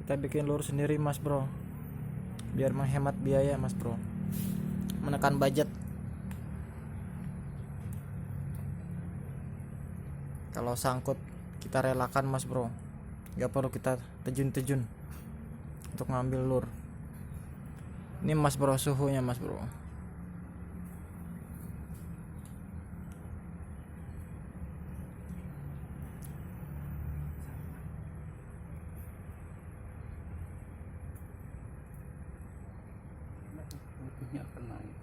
kita bikin lure sendiri mas bro, biar menghemat biaya mas bro, menekan budget. Kalau sangkut kita relakan mas bro, nggak perlu kita terjun untuk ngambil lure. Ini mas bro suhunya mas bro. Butuhnya akan naik.